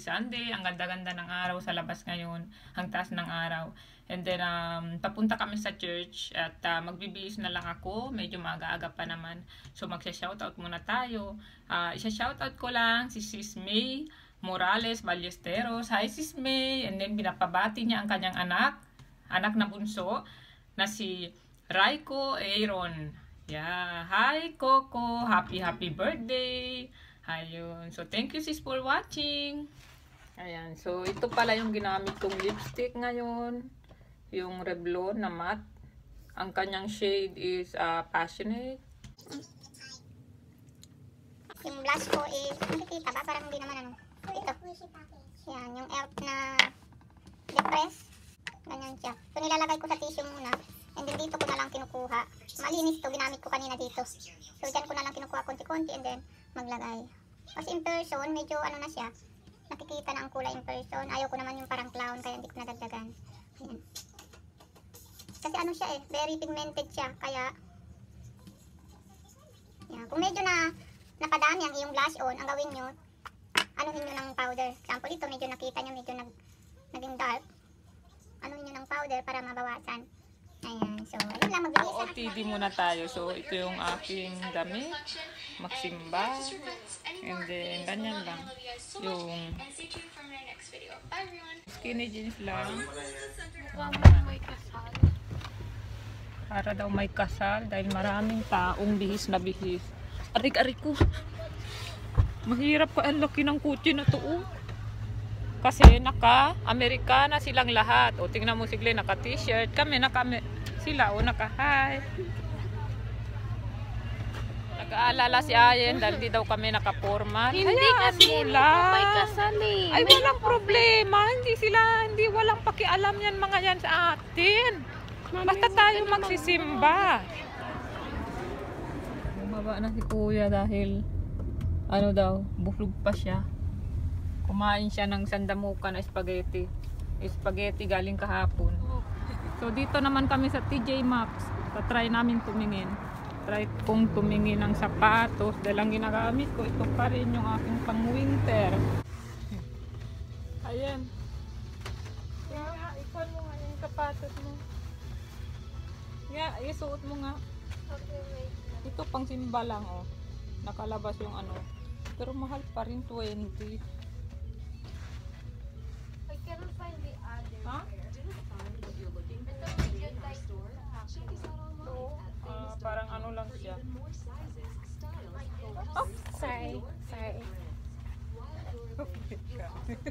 Sunday. Ang ganda-ganda ng araw sa labas ngayon. Ang taas ng araw. And then, papunta kami sa church at magbibihis na lang ako. Medyo maaga-aga pa naman. So, magsha-shoutout muna tayo. Isa-shoutout ko lang si Sis May Morales Ballesteros. Hi, Sis May. And then, pinapabati niya ang kanyang anak na bunso, na si Raiko Aaron. Yeah. Hi, Coco. Happy birthday. Ayun. So, thank you, sis, for watching. Ayan. So, ito pala yung ginamit kong lipstick ngayon. Yung Revlon na matte. Ang kanyang shade is Passionate. Yung blush ko is, nakikita ba? Parang hindi naman ano. Ito. Yan. Yung elf na depress. Ganyan siya. So, nilalagay ko sa tissue muna. And then, dito ko na lang kinukuha. Malinis to. Ginamit ko kanina dito. So, dyan ko na lang kinukuha konti-konti and then, maglagay. Kasi in person, medyo ano na siya. Nakikita na ang kulay in person. Ayaw ko naman yung parang clown, kaya hindi ko nadagdagan. Ayan. Kasi ano siya eh, very pigmented siya. Kaya, yan. Kung medyo na napadami ang iyong blush on, ang gawin nyo, anuhin nyo ng powder. Example, ito medyo nakita nyo, medyo naging dark. Anuhin nyo ng powder para mabawasan. Ayan, so, ayun lang, magbibigay sa OOTD muna tayo. So, ito yung aking damit. Magsimba. And then, ganyan lang. Yung skinny jeans lang. Para daw may kasal. Dahil maraming taong bihis na bihis. Arik-arik ko. Mahirap ka. Ang laki ng kutsi na to. Kasi naka-Amerikana silang lahat. O tingnan mo sigli, naka-t-shirt. Kami sila o naka-hi. Nag-aalala si Ayen dahil di daw kami naka-formal. Hindi kasi may kasal eh. Ay walang problema. Hindi walang pakialam yan mga yan sa atin. Basta tayo magsisimba. Bumaba na si Kuya dahil ano daw, busog pa siya. Kumain siya ng sandamuka na spaghetti. Spaghetti galing kahapon. So dito naman kami sa TJ Maxx. Try namin tumingin. Try kong tumingin ng sapatos. Dahil ang ginagamit ko, ito pa rin yung aking pang winter. Ayan. Ikon mo nga yung sapatos mo. Nga, isuot mo nga. Okay, wait. Ito pang simba lang oh. Nakalabas yung ano. Pero mahal pa rin, 20. I cannot find the other. Ha? Parang ano lang siya. Oh, sorry.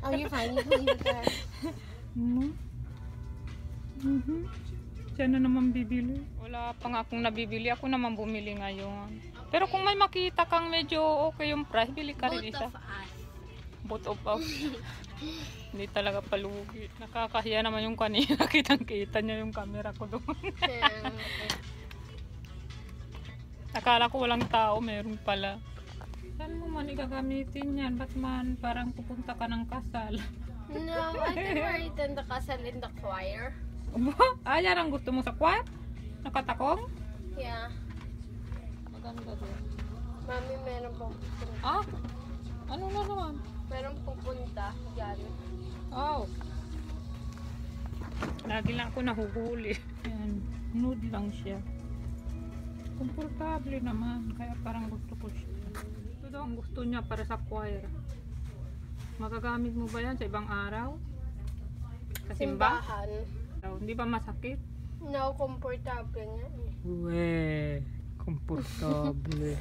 Oh, you're fine. You can leave it there. Siya na naman bibili. Wala pa nga akong nabibili. Ako naman bumili ngayon. Pero kung may makita kang medyo okay yung price, bili ka rin isa. Both of us. Hindi talaga palugi. Nakakahiya naman yung kanina. Kitang-kita niya yung camera ko doon. Akala ko walang tao, meron pala. Saan mo man igagamitin yan? Ba't man parang pupunta ka ng kasal? No, I never attend the kasal in the choir. Yan ang gusto mo sa choir? Nakatakong? Yeah. Maganda din. Mami, meron pong Ah? Ano na naman? meron pupunta dyan. Oh. Lagi lang ako nahuhuli. Ayan. Nude lang siya. Komportable naman. Kaya parang gusto ko siya. Ito daw ang gusto niya para sa choir. Magagamit mo ba yan sa ibang araw? Sa simba? Simbahan. Hindi ba masakit? No, komportable nga eh. Weh. Komportable.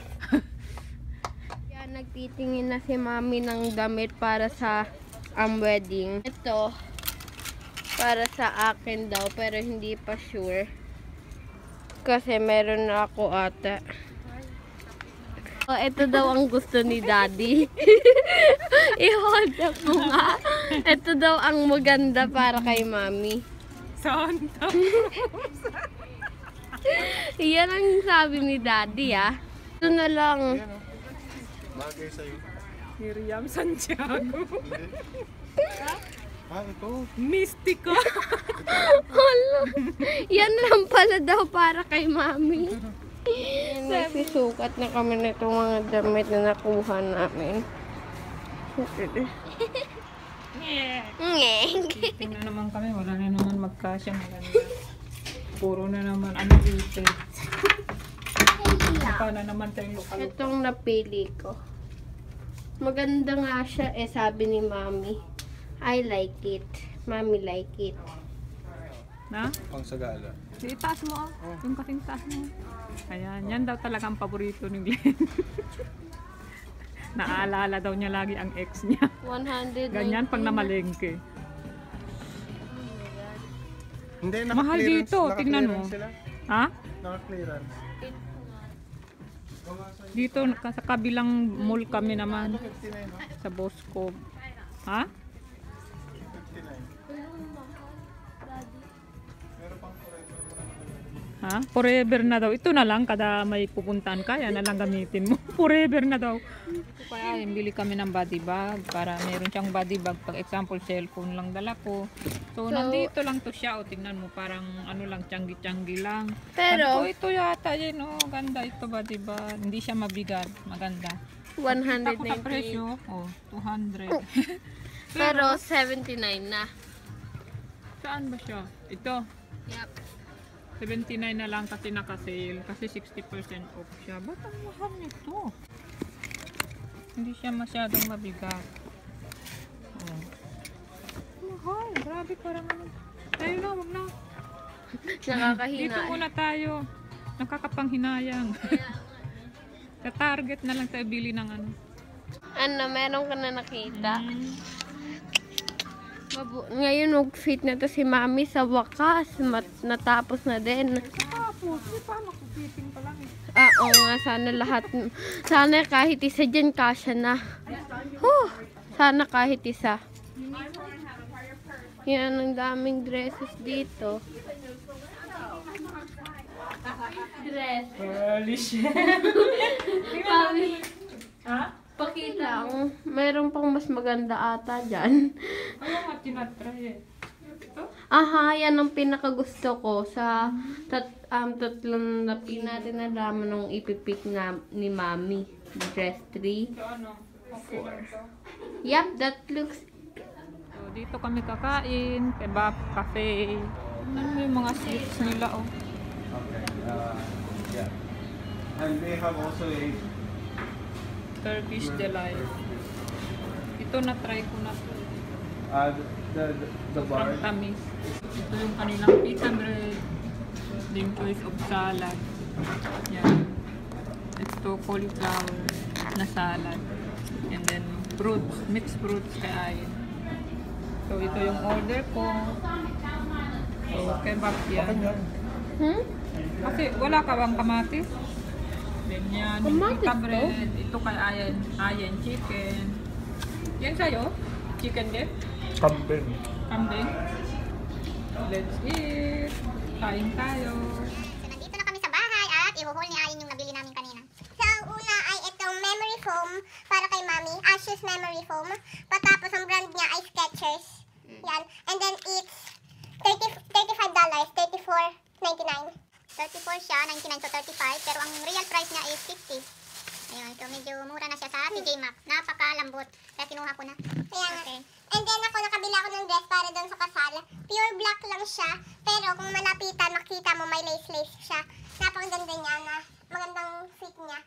Yan, nagtitingin na si mami ng damit para sa wedding. Ito, para sa akin daw, pero hindi pa sure. Kasi meron na ako ata. Oh, ito daw ang gusto ni Daddy. I-hold up mo nga. Ito daw ang maganda para kay mami. Santa. Yan ang sabi ni Daddy ah. Ito na lang. Bagay sa'yo. Miriam Santiago. Ito. Mistiko. Hala. Yan lang pala daw para kay mami. Nagsisukat na kami nitong mga damit na nakuha namin. Ngeng. Tingnan naman kami, wala na naman magkasya maganda. Puro na naman dito. Baka na naman tayong lokal. Itong napili ko. Maganda nga siya sabi ni Mami. I like it. Mami like it. Na? Pang sagala. Itaas mo yung kasing taas mo. Ayan, yan daw talaga ang paborito ni Glenn. Naalala daw niya lagi ang ex niya. 100. Ganyan pag namalengke. Hindi, Mahal dito, tingnan mo. Sila. Ha? Naka-clearance. Dito sa kabilang mall kami naman. 59, no? Sa Bosco. Ha? 59. Meron pang forever. Ha? Forever na daw. Ito na lang kada may pupuntahan ka, yan na lang gamitin mo. Forever na daw. Kaya bili kami ng body bag para meron siyang body bag. Pag example, cellphone lang dala ko. So nandito lang to siya. O, tingnan mo, parang ano lang, tiyanggi-tiyanggi lang. Pero, Sabi ko, ito yata yun. Oh, ganda ito body bag. Hindi siya mabigat. Maganda. Kita ko sa 190. presyo. Oh, 200. Pero 79 na. Saan ba siya? Ito. Yep. 79 na lang kasi naka-sale. Kasi 60% off siya. Ba't ang mahal nito? Hindi siya masyadong mabigat. Oh. Mahal. Grabe parang ano. Tayo na, wag na. Nakakahina. Dito muna tayo. Nakakapanghinayang. Sa Target na lang tayo bili ng ano. Ano, meron ka na nakita? Mm. Ngayon, nag-fit na to si Mami sa wakas. Natapos na din. Tapos, di pa makupiting pa lang eh. Oo nga, sana lahat. Sana kahit isa dyan, kasya na. Sana kahit isa. Yan, ang daming dresses dito. Dress. Holy shit. Mami, Ha? pakita. Meron pang mas maganda ata dyan. Ano nga tinatry eh? Ito? Aha, yan ang pinakagusto ko sa tatlong na natin nung ipipik na ni Mami. Dress 3. Ito ano? Okay lang to. Yup, that looks... So, dito kami kakain. Kebab, cafe. Ano yung mga sweets nila oh. Okay. Yeah. And they have also a Turkish delight. Ito na-try ko na to. the bar. Sobrang tamis. Ito yung kanilang pita bread. Then choice of salad. Yan. Ito cauliflower na salad. And then fruits, mixed fruits kaya yun. So ito yung order ko. So kebab yan. Kasi wala ka bang kamatis? Then yan, yung Kamatis pita to? bread. Ito kay Ayan chicken. Yan sa'yo? Chicken din? Kambing. Kambing. Let's eat. Kain tayo. So, nandito na kami sa bahay at ihuhol ni Ayin yung nabili namin kanina. So, ang una ay itong memory foam para kay Mami. Ashes memory foam. Patapos, ang brand niya ay Skechers. Yan. And then, it's $35. $34.99. 34 siya, 99 to 35. Pero ang real price niya is 50. Ayun, so medyo mura na siya sa TJ Maxx. Napakalambot. Kaya kinuha ko na. Kaya nga. Okay. And then ako, nakabila ako ng dress para doon sa kasal. Pure black lang siya. Pero kung malapitan, makita mo may lace-lace siya. Napakaganda niya na magandang fit niya.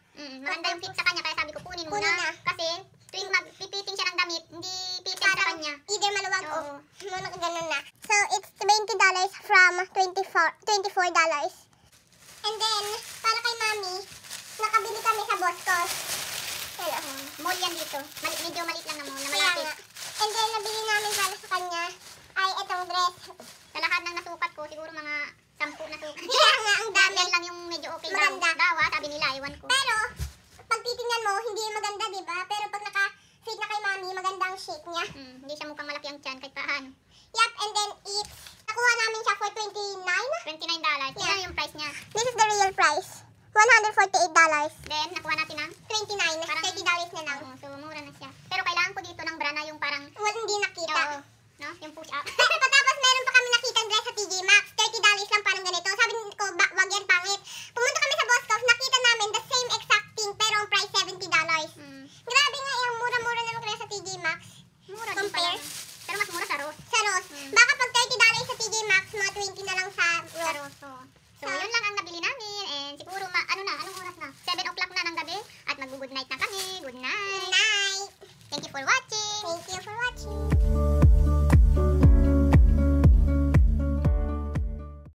Maganda yung fit sa kanya. Kaya sabi ko, kunin mo na. Kasi tuwing magpipiting siya ng damit, hindi piting sa kanya. Either maluwag o ganun na. So, it's $20 from $24. And then, para kay Mami, nakabili kami sa Boscos. Mall yan dito. Medyo maliit lang na mall na malapit. And then, nabili namin para sa kanya ay itong dress. Sa lahat ng nasukat ko, siguro mga 10 na sukat. Kaya nga, ang dami. Yan lang yung medyo okay maganda. Dawa, sabi nila, iwan ko. Pero, pag titingnan mo, hindi maganda, diba? Pero pag naka-fit na kay Mami, maganda ang shape niya. Hindi siya mukhang malaki ang tiyan kahit paano. Yup, and then it's, nakuha namin siya for $29. $29. Yeah. Yan yung price niya. This is the real price. $148. Then, nakuha natin ng $29. Para